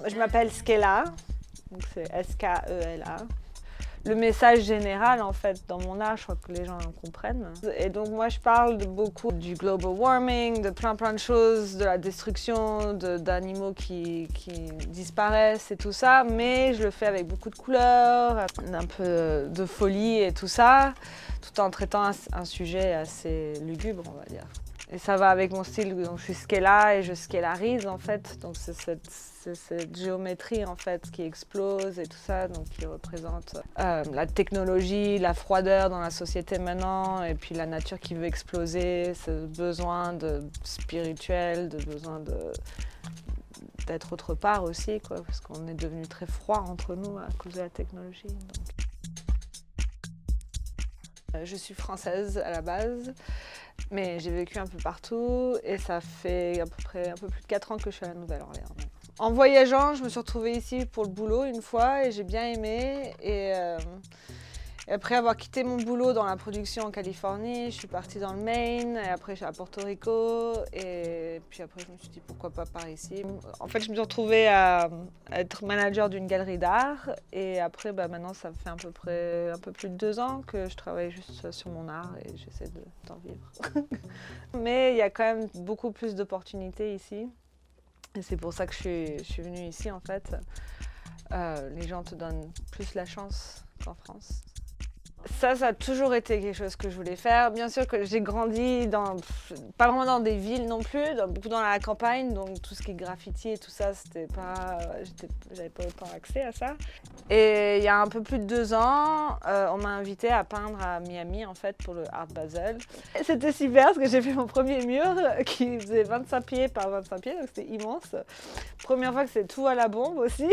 Je m'appelle Skela, donc c'est S-K-E-L-A. Le message général, en fait, dans mon art, je crois que les gens comprennent. Et donc moi, je parle beaucoup du global warming, de plein de choses, de la destruction, d'animaux qui disparaissent et tout ça, mais je le fais avec beaucoup de couleurs, un peu de folie et tout ça, tout en traitant un sujet assez lugubre, on va dire. Et ça va avec mon style, donc je suis Skela et je scélarise en fait, donc c'est cette géométrie en fait qui explose et tout ça, donc qui représente la technologie, la froideur dans la société maintenant, et puis la nature qui veut exploser, ce besoin de spirituel, de besoin d'être autre part aussi, quoi, parce qu'on est devenu très froid entre nous à cause de la technologie. Donc. Je suis française à la base, mais j'ai vécu un peu partout et ça fait à peu près un peu plus de 4 ans que je suis à la Nouvelle-Orléans. En voyageant, je me suis retrouvée ici pour le boulot une fois et j'ai bien aimé. Et après avoir quitté mon boulot dans la production en Californie, je suis partie dans le Maine, et après je suis à Porto Rico, et puis après je me suis dit pourquoi pas par ici. En fait, je me suis retrouvée à être manager d'une galerie d'art, et après maintenant ça fait à peu près un peu plus de 2 ans que je travaille juste sur mon art et j'essaie d'en vivre. Mais il y a quand même beaucoup plus d'opportunités ici, et c'est pour ça que je suis venue ici en fait. Les gens te donnent plus la chance qu'en France. Ça a toujours été quelque chose que je voulais faire. Bien sûr que j'ai grandi pas vraiment dans des villes non plus, beaucoup dans la campagne, donc tout ce qui est graffiti et tout ça, j'avais pas autant accès à ça. Et il y a un peu plus de 2 ans, on m'a invité à peindre à Miami en fait pour le Art Basel. C'était super parce que j'ai fait mon premier mur qui faisait 25 pieds par 25 pieds, donc c'était immense. Première fois que c'est tout à la bombe aussi.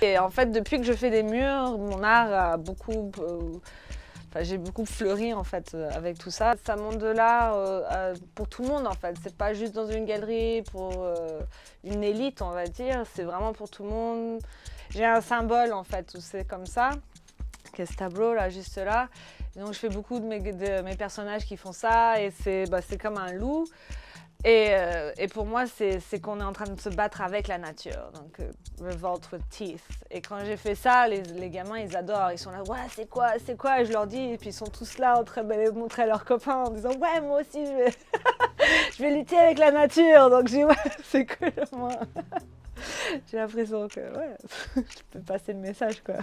Et en fait, depuis que je fais des murs, mon art a beaucoup... j'ai beaucoup fleuri en fait avec tout ça. Ça monte de l'art pour tout le monde en fait. C'est pas juste dans une galerie pour une élite, on va dire. C'est vraiment pour tout le monde. J'ai un symbole en fait où c'est comme ça, qui est ce tableau là, juste là. Et donc je fais beaucoup de mes personnages qui font ça et c'est comme un loup. Et pour moi, c'est qu'on est en train de se battre avec la nature, donc revolt with teeth. Et quand j'ai fait ça, les gamins, ils adorent, ils sont là, ouais, c'est quoi? Et je leur dis, et puis ils sont tous là en train de les montrer à leurs copains en disant, ouais, moi aussi, je vais lutter avec la nature. Donc j'ai dit, ouais, c'est cool, moi. J'ai l'impression que, ouais, je peux passer le message, quoi.